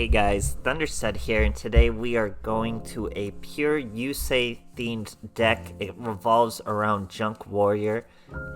Hey guys, THUNDERSTUD here, and today we are going to a pure Yusei themed deck. It revolves around Junk Warrior.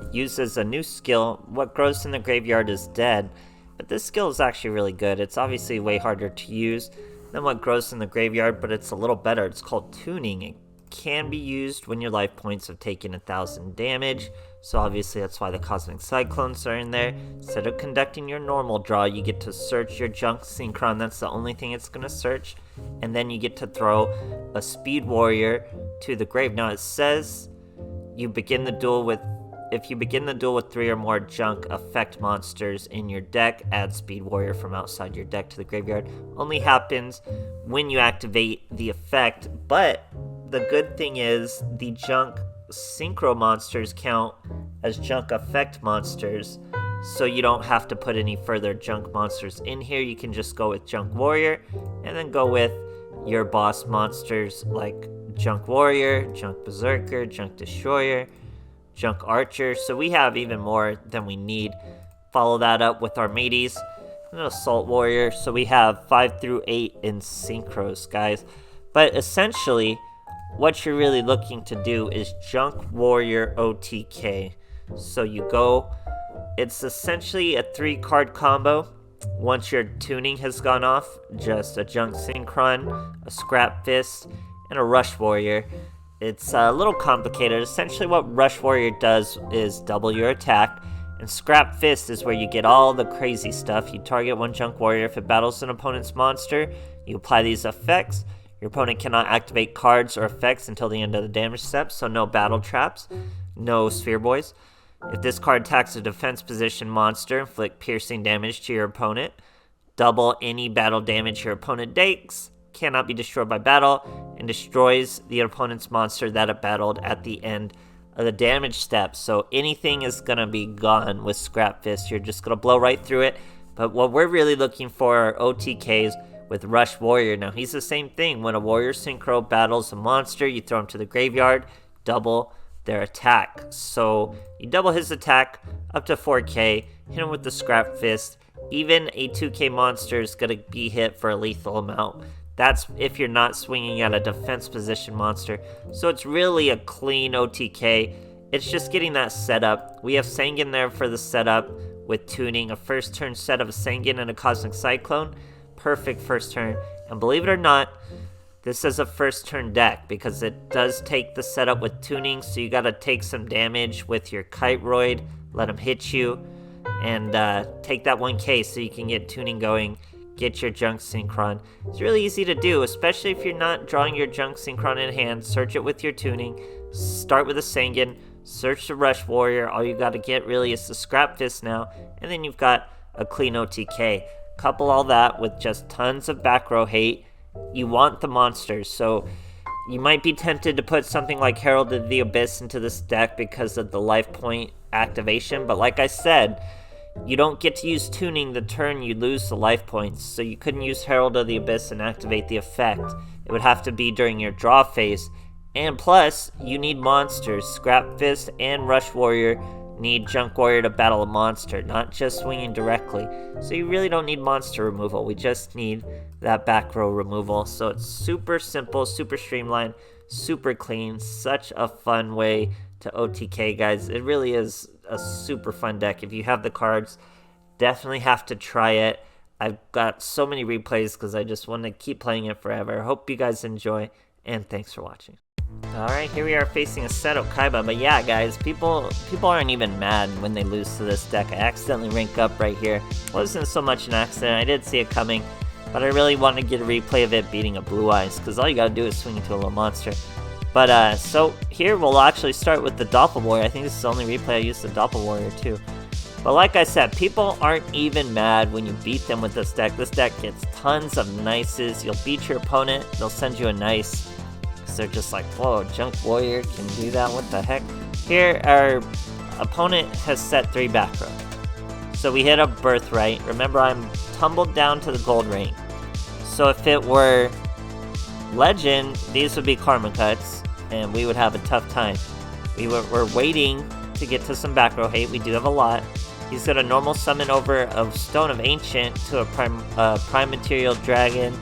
It uses a new skill. What grows in the graveyard is dead, but this skill is actually really good. It's obviously way harder to use than what grows in the graveyard, but it's a little better. It's called Tuning. It can be used when your life points have taken 1,000 damage, so obviously that's why the Cosmic Cyclones are in there. Instead of conducting your normal draw, you get to search your Junk Synchron. That's the only thing it's going to search, and then you get to throw a Speed Warrior to the grave. Now it says you begin the duel with, if you begin the duel with 3 or more Junk effect monsters in your deck, add Speed Warrior from outside your deck to the graveyard. Only happens when you activate the effect, but the good thing is the Junk Synchro monsters count as Junk effect monsters, so you don't have to put any further Junk monsters in here. You can just go with Junk Warrior and then go with your boss monsters like Junk Warrior, Junk Berserker, Junk Destroyer, Junk Archer. So we have even more than we need. Follow that up with our mateys and Assault Warrior. So we have 5 through 8 in synchros, guys. But essentially, what you're really looking to do is Junk Warrior OTK. So you go, it's essentially a 3-card combo. Once your tuning has gone off, just a Junk Synchron, a Scrap Fist, and a Rush Warrior. It's a little complicated. Essentially what Rush Warrior does is double your attack, and Scrap Fist is where you get all the crazy stuff. You target one Junk Warrior. If it battles an opponent's monster, you apply these effects. Your opponent cannot activate cards or effects until the end of the damage step, so no battle traps, no Sphere Boys. If this card attacks a defense position monster, inflict piercing damage to your opponent. Double any battle damage your opponent takes, cannot be destroyed by battle, and destroys the opponent's monster that it battled at the end of the damage step. So anything is going to be gone with Scrap Fist. You're just going to blow right through it. But what we're really looking for are OTKs with Rush Warrior. Now he's the same thing. When a Warrior Synchro battles a monster, you throw him to the graveyard, double their attack. So you double his attack up to 4k, hit him with the Scrap Fist. Even a 2k monster is going to be hit for a lethal amount. That's if you're not swinging at a defense position monster. So it's really a clean OTK. It's just getting that setup. We have Sangan there for the setup with tuning. A first turn set of a Sangan and a Cosmic Cyclone. Perfect first turn. And believe it or not, this is a first turn deck because it does take the setup with tuning, so you gotta take some damage with your Kiteroid, let him hit you, and take that 1k so you can get tuning going, get your Junk Synchron. It's really easy to do, especially if you're not drawing your Junk Synchron in hand. Search it with your tuning, start with a Sangan, search the Rush Warrior. All you gotta get really is the Scrap Fist now, and then you've got a clean OTK. Couple all that with just tons of back row hate. You want the monsters, so you might be tempted to put something like Herald of the Abyss into this deck because of the life point activation, but like I said, you don't get to use tuning the turn you lose the life points, so you couldn't use Herald of the Abyss and activate the effect. It would have to be during your draw phase, and plus, you need monsters. Scrap Fist and Rush Warrior need Junk Warrior to battle a monster, not just swinging directly. So you really don't need monster removal. We just need that back row removal. So it's super simple, super streamlined, super clean. Such a fun way to OTK, guys. It really is a super fun deck. If you have the cards, definitely have to try it. I've got so many replays because I just want to keep playing it forever. Hope you guys enjoy, and thanks for watching. Alright, here we are facing a Seto Kaiba, but yeah guys, people aren't even mad when they lose to this deck. I accidentally rank up right here. Wasn't so much an accident, I did see it coming, but I really want to get a replay of it beating a Blue Eyes, because all you gotta do is swing into a little monster. But so here we'll actually start with the Doppel Warrior. I think this is the only replay I used the Doppel Warrior too. But like I said, people aren't even mad when you beat them with this deck. This deck gets tons of nices. You'll beat your opponent, they'll send you a nice. They're just like, whoa, Junk Warrior can do that, what the heck? Here, our opponent has set 3 back row. So we hit a Birthright. Remember, I'm tumbled down to the gold rank. So if it were Legend, these would be Karma Cuts, and we would have a tough time. We're waiting to get to some back row hate. We do have a lot. He's gonna normal summon over a Stone of Ancient to a Prime Material Dragon.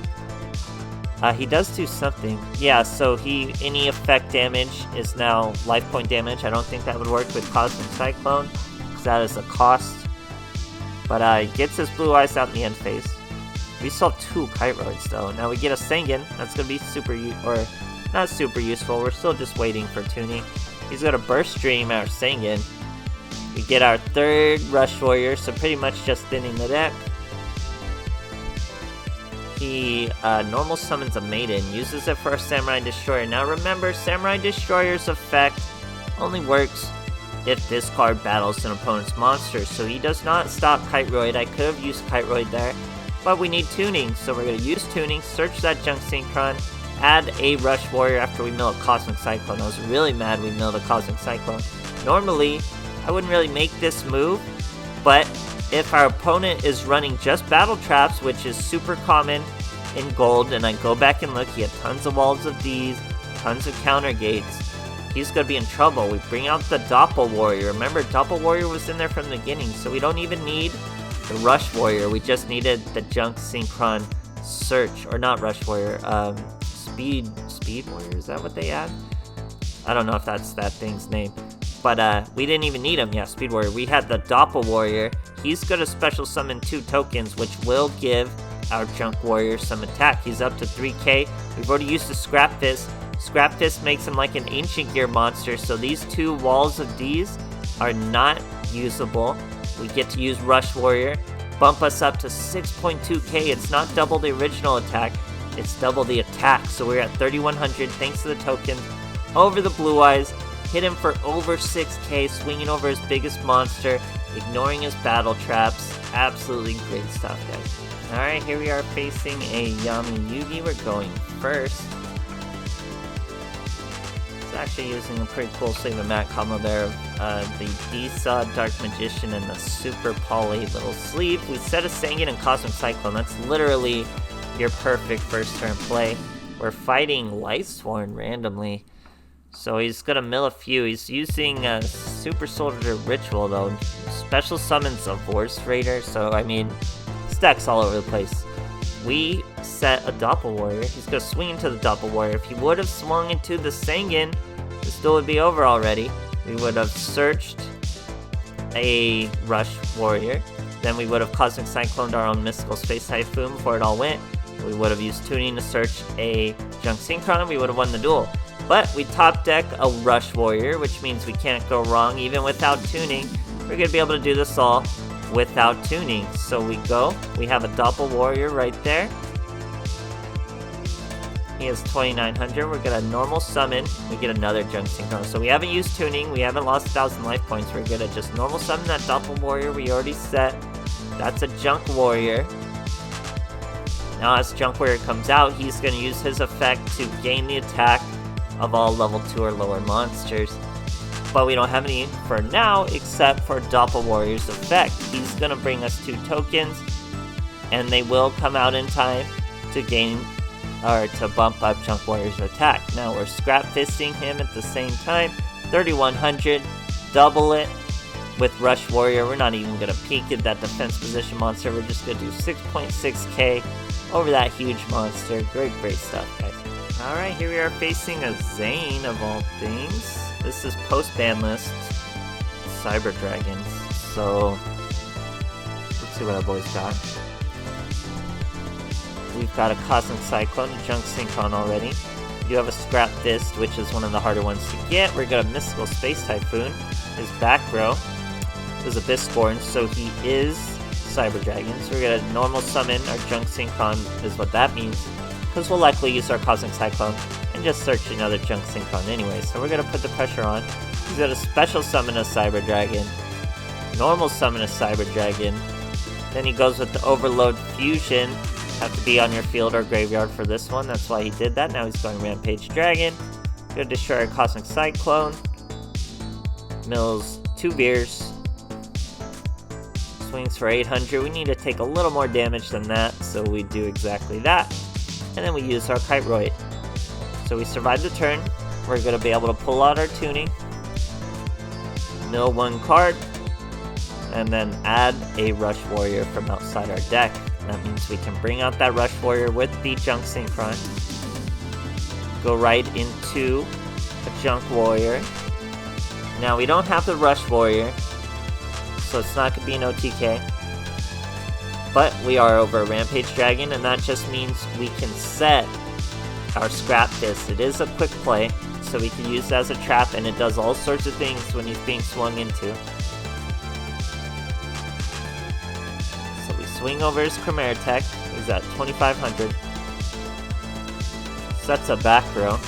He does do something. Yeah, so any effect damage is now life point damage. I don't think that would work with Cosmic Cyclone, because that is a cost. But he gets his Blue Eyes out in the end phase. We still have 2 Kiteroids though. Now we get a Sangan. That's gonna be not super useful. We're still just waiting for tuning. He's got a Burst Stream our Sangan. We get our 3rd Rush Warrior, so pretty much just thinning the deck. He normal summons a Maiden, uses it for a Samurai Destroyer. Now remember, Samurai Destroyer's effect only works if this card battles an opponent's monster, so he does not stop Kiteroid. I could have used Kiteroid there, but we need tuning, so we're going to use tuning, search that Junk Synchron, add a Rush Warrior after we mill a Cosmic Cyclone. I was really mad we milled a Cosmic Cyclone. Normally, I wouldn't really make this move, but if our opponent is running just Battle Traps, which is super common in Gold, and I go back and look, he had tons of Walls of D's, tons of Counter Gates, he's going to be in trouble. We bring out the Doppel Warrior. Remember, Doppel Warrior was in there from the beginning, so we don't even need the Rush Warrior. We just needed the Junk Synchron Search, or not Rush Warrior, Speed Warrior, is that what they add? I don't know if that's that thing's name. But we didn't even need him. Yeah, Speed Warrior. We had the Doppel Warrior. He's going to special summon 2 tokens, which will give our Junk Warrior some attack. He's up to 3k. We've already used the Scrap Fist. Scrap Fist makes him like an Ancient Gear monster, so these 2 Walls of D's are not usable. We get to use Rush Warrior. Bump us up to 6.2k. It's not double the original attack. It's double the attack. So we're at 3100 thanks to the token. Over the Blue Eyes. Hit him for over 6k, swinging over his biggest monster, ignoring his battle traps. Absolutely great stuff, guys. Alright, here we are facing a Yami Yugi. We're going first. It's actually using a pretty cool Save a Mat combo there of the D-Saw Dark Magician and the Super Poly little sleeve. We set a Sangan and Cosmic Cyclone. That's literally your perfect first turn play. We're fighting Lightsworn randomly. So he's gonna mill a few. He's using a Super Soldier Ritual though. Special summons a Vorse Raider, so I mean, stacks all over the place. We set a Doppel Warrior. He's gonna swing into the Doppel Warrior. If he would have swung into the Sangan, this still would be over already. We would have searched a Rush Warrior. Then we would have Cosmic Cycloned our own Mystical Space Typhoon before it all went. We would have used tuning to search a Junk Synchron and we would have won the duel. But we top deck a Rush Warrior, which means we can't go wrong even without tuning. We're going to be able to do this all without tuning. So we have a Doppel Warrior right there. He has 2900. We're going to normal summon. We get another Junk Synchron. So we haven't used tuning. We haven't lost 1000 life points. We're going to just normal summon that Doppel Warrior we already set. That's a Junk Warrior. Now as Junk Warrior comes out, he's going to use his effect to gain the attack of all level 2 or lower monsters. But we don't have any for now except for Doppel Warrior's effect. He's going to bring us 2 tokens and they will come out in time to gain or to bump up Junk Warrior's attack. Now we're Scrap Fisting him at the same time. 3100, double it with Rush Warrior. We're not even going to peek at that defense position monster. We're just going to do 6.6k over that huge monster. Great stuff, guys. Alright, here we are facing a Zane of all things. This is post-ban list Cyber Dragons. So, let's see what our boys got. We've got a Cosmic Cyclone, a Junk Synchron already. You have a Scrap Fist, which is one of the harder ones to get. We've got a Mystical Space Typhoon. His back row is Abyssborn, so he is Cyber Dragon. So we're gonna normal summon our Junk Synchron, is what that means. Because we'll likely use our Cosmic Cyclone and just search another Junk Synchron anyway. So we're going to put the pressure on. He's going to special summon a Cyber Dragon, normal summon a Cyber Dragon. Then he goes with the Overload Fusion. Have to be on your field or graveyard for this one. That's why he did that. Now he's going Rampage Dragon. Going to destroy our Cosmic Cyclone. Mills 2 Beers. Swings for 800. We need to take a little more damage than that, so we do exactly that. And then we use our Kiteroid. So we survive the turn. We're going to be able to pull out our tuning. Mill 1 card. and then add a Rush Warrior from outside our deck. That means we can bring out that Rush Warrior with the Junk Synchron, go right into a Junk Warrior. Now we don't have the Rush Warrior, so it's not going to be an OTK, but we are over a Rampage Dragon, and that just means we can set our Scrap Fist. It is a quick play, so we can use it as a trap, and it does all sorts of things when he's being swung into. So we swing over his Chimera Tech. He's at 2,500. Sets a back row.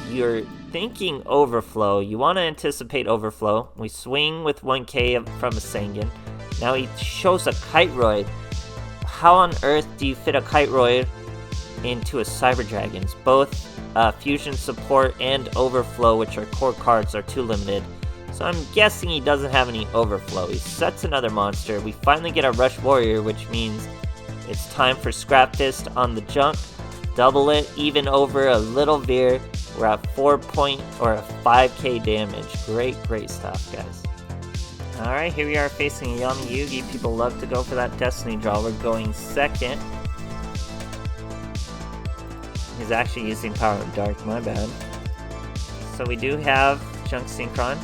You're thinking Overflow. You want to anticipate Overflow. We swing with 1k from a Sangan. Now he shows a Kiteroid. How on earth do you fit a Kiteroid into a Cyber Dragons? Both Fusion Support and Overflow, which are core cards, are too limited. So I'm guessing he doesn't have any Overflow. He sets another monster. We finally get a Rush Warrior, which means it's time for Scrap Fist on the Junk. Double it, even over a little Veer. We're at 5k damage. Great stuff, guys. Alright, here we are facing a Yami Yugi. People love to go for that Destiny draw. We're going second. He's actually using Power of Dark, my bad. So we do have Junk Synchron,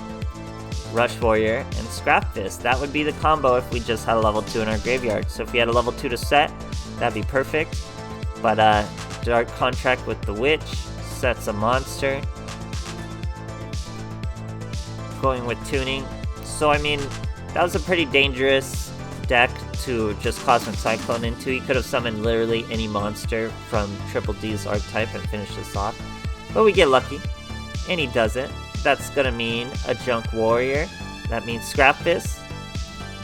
Rush Warrior, and Scrap Fist. That would be the combo if we just had a level 2 in our graveyard. So if we had a level 2 to set, that'd be perfect. But Dark Contract with the Witch sets a monster. Going with tuning. So I mean, that was a pretty dangerous deck to just Cosmic Cyclone into. He could have summoned literally any monster from Triple D's archetype and finished this off. But we get lucky, and he doesn't. That's gonna mean a Junk Warrior. That means Scrap Fist.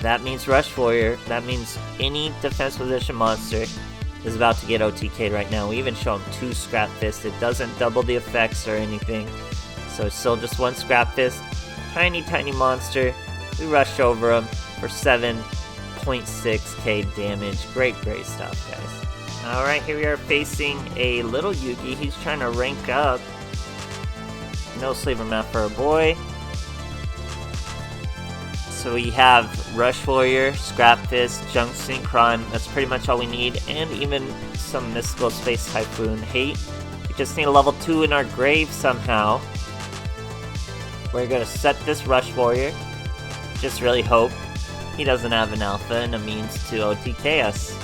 That means Rush Warrior. That means any defense position monster is about to get OTK'd right now. We even show him 2 Scrap Fists. It doesn't double the effects or anything. So it's still just 1 Scrap Fist. Tiny monster. We rush over him for 7.6k damage. Great stuff, guys. Alright, here we are facing a little Yugi. He's trying to rank up. No Slaver Map for a boy. So we have Rush Warrior, Scrap Fist, Junk Synchron. That's pretty much all we need. And even some Mystical Space Typhoon hate. We just need a level 2 in our grave somehow. We're gonna set this Rush Warrior. Just really hope he doesn't have an alpha and a means to OTK us.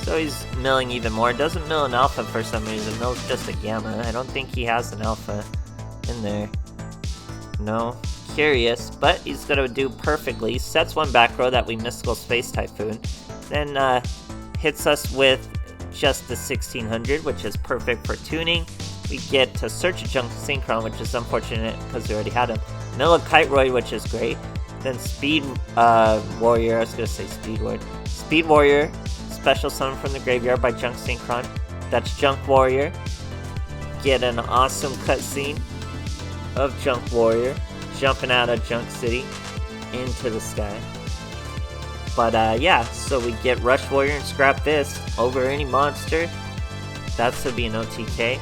So he's milling even more. Doesn't mill an alpha for some reason. Mills just a gamma. I don't think he has an alpha in there. No. Curious, but he's gonna do perfectly. He sets 1 back row that we Mystical Space Typhoon. Then hits us with just the 1600, which is perfect for tuning. We get to search a Junk Synchron, which is unfortunate because we already had him. Mill a Kiteroid, which is great. Then Speed Warrior, I was going to say Speed Warrior. Speed Warrior, special summon from the graveyard by Junk Synchron. That's Junk Warrior. Get an awesome cutscene of Junk Warrior jumping out of Junk City into the sky. But yeah, so we get Rush Warrior and Scrap Fist over any monster. That's to be an OTK.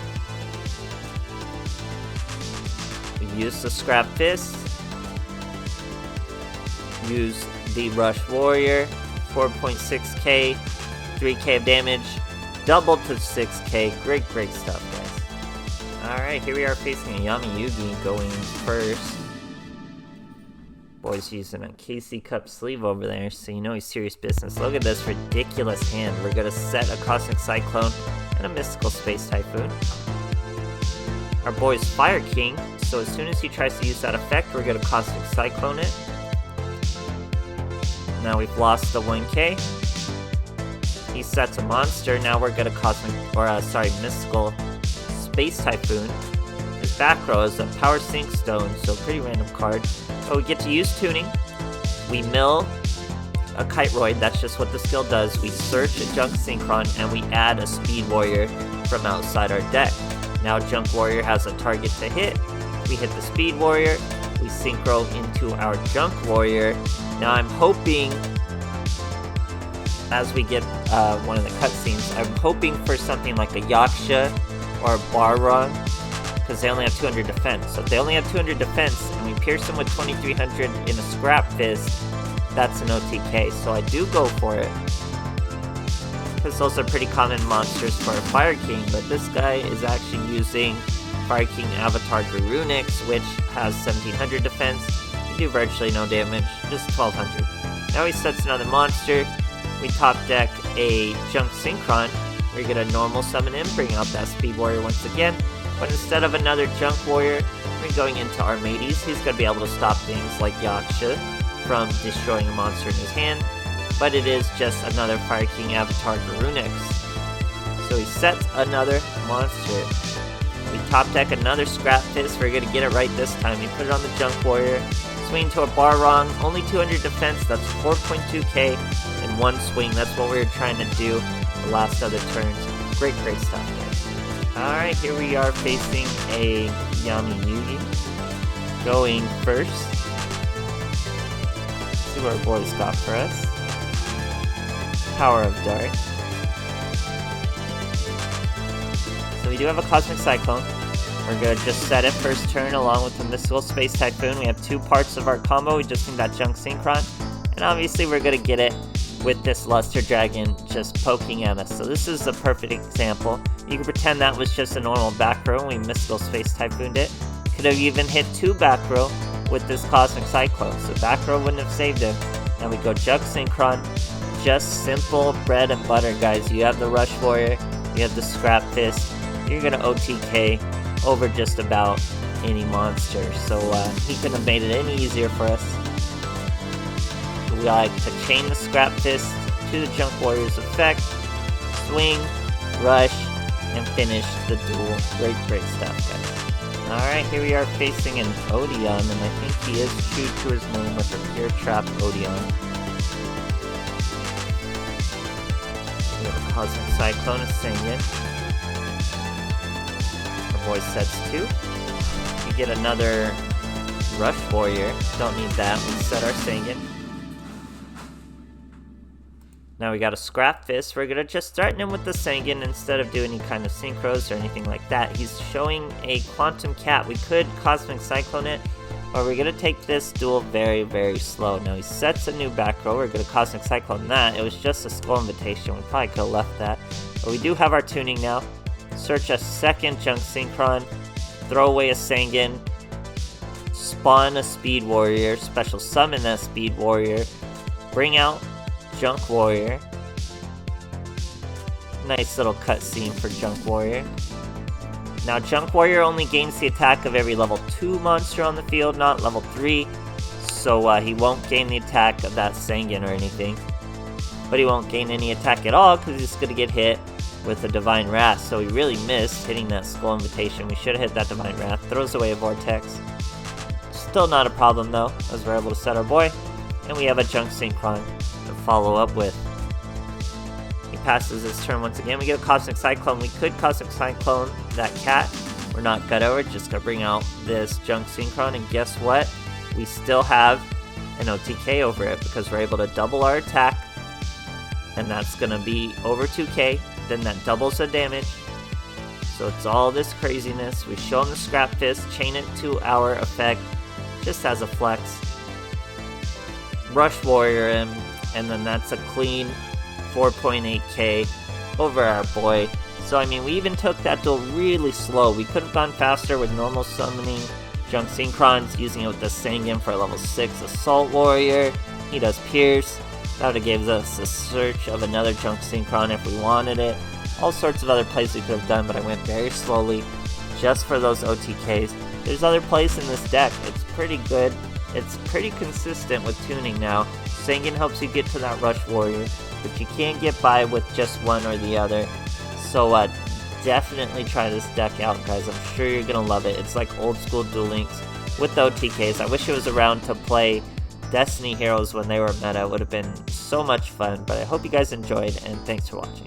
We use the Scrap Fist. Use the Rush Warrior. 4.6k, 3k of damage, doubled to 6k. Great stuff, guys. Alright, here we are facing a Yami Yugi going first. Boy's using a KC Cup sleeve over there, so you know he's serious business. Look at this ridiculous hand. We're gonna set a Cosmic Cyclone and a Mystical Space Typhoon. Our boy's Fire King, so as soon as he tries to use that effect, we're gonna Cosmic Cyclone it. Now we've lost the 1k. He sets a monster. Now we're gonna Mystical Space Typhoon. His back row is a Power Sync Stone, so pretty random card. But we get to use tuning. We mill a Kiteroid, that's just what the skill does. We search a Junk Synchron and we add a Speed Warrior from outside our deck. Now Junk Warrior has a target to hit. We hit the Speed Warrior. We synchro into our Junk Warrior. Now I'm hoping, as we get one of the cutscenes, I'm hoping for something like a Yaksha or a Barra, because they only have 200 defense. So if they only have 200 defense and we pierce them with 2300 in a Scrap Fist, that's an OTK, so I do go for it. Because those are pretty common monsters for a Fire King, but this guy is actually using Fire King Avatar Duel Links, which has 1700 defense. You do virtually no damage, just 1200. Now he sets another monster. We top deck a Junk Synchron. We're gonna normal summon him, bring out that Speed Warrior once again. But instead of another Junk Warrior, we're going into Armades. He's gonna be able to stop things like Yaksha from destroying a monster in his hand. But it is just another Fire King Avatar Duel Links. So he sets another monster. We top deck another Scrap Fist. We're gonna get it right this time. We put it on the Junk Warrior. Swing to a Barong, only 200 defense, that's 4.2k in one swing. That's what we were trying to do the last other turns. Great stuff, guys. Alright, here we are facing a Yami Yugi. Going first. Let's see what our boys got for us. Power of Dark. So we do have a Cosmic Cyclone. We're gonna just set it first turn along with the Mystical Space Typhoon. We have two parts of our combo. We just need that Junk Synchron. And obviously we're gonna get it with this Luster Dragon just poking at us. So this is a perfect example. You can pretend that was just a normal back row and we Mystical Space Typhooned it. Could have even hit two back row with this Cosmic Cyclone. So back row wouldn't have saved him. Now we go Junk Synchron. Just simple bread and butter, guys. You have the Rush Warrior. You have the Scrap Fist. You're gonna OTK over just about any monster, so he couldn't have made it any easier for us. We like to chain the Scrap Fist to the Junk Warrior's effect, swing, rush, and finish the duel. Great stuff, guys. Alright, here we are facing an Odeon, and I think he is true to his name with a Pure Trap Odeon. We have a Cosmic Cyclone, a Sengen. Boy sets 2. We get another Rush Warrior. Don't need that. We set our Sengen. Now we got a Scrap Fist. We're gonna just threaten him with the Sengen instead of doing any kind of synchros or anything like that. He's showing a Quantum Cat. We could Cosmic Cyclone it, or we're gonna take this duel very slow. Now he sets a new back row. We're gonna Cosmic Cyclone that. It was just a Skull Invitation. We probably could have left that. But we do have our tuning now. Search a second Junk Synchron, throw away a Sengen, spawn a Speed Warrior, special summon that Speed Warrior, bring out Junk Warrior. Nice little cutscene for Junk Warrior. Now Junk Warrior only gains the attack of every level 2 monster on the field, not level 3, so he won't gain the attack of that Sengen or anything. But he won't gain any attack at all because he's going to get hit with a Divine Wrath, so he really missed hitting that Skull Invitation. We should have hit that Divine Wrath. Throws away a Vortex. Still not a problem though, as we're able to set our boy. And we have a Junk Synchron to follow up with. He passes his turn once again. We get a Cosmic Cyclone. We could Cosmic Cyclone that cat. We're not gonna, we're just gonna bring out this Junk Synchron, and guess what? We still have an OTK over it because we're able to double our attack, and that's gonna be over 2k. Then that doubles the damage. So it's all this craziness. We show him the Scrap Fist, chain it to our effect, just as a flex. Rush Warrior him, and then that's a clean 4.8k over our boy. So I mean, we even took that duel really slow. We could have gone faster with normal summoning Junk Synchrons, using it with the Sengen for a level 6 Assault Warrior. He does Pierce. That would have given us a search of another Junk Synchron if we wanted it. All sorts of other plays we could have done, but I went very slowly just for those OTKs. There's other plays in this deck. It's pretty good. It's pretty consistent with tuning now. Sengen helps you get to that Rush Warrior, but you can't get by with just one or the other. So definitely try this deck out, guys. I'm sure you're going to love it. It's like old school Duel Links with the OTKs. I wish it was around to play Destiny Heroes when they were meta. It would have been so much fun, but I hope you guys enjoyed, and thanks for watching.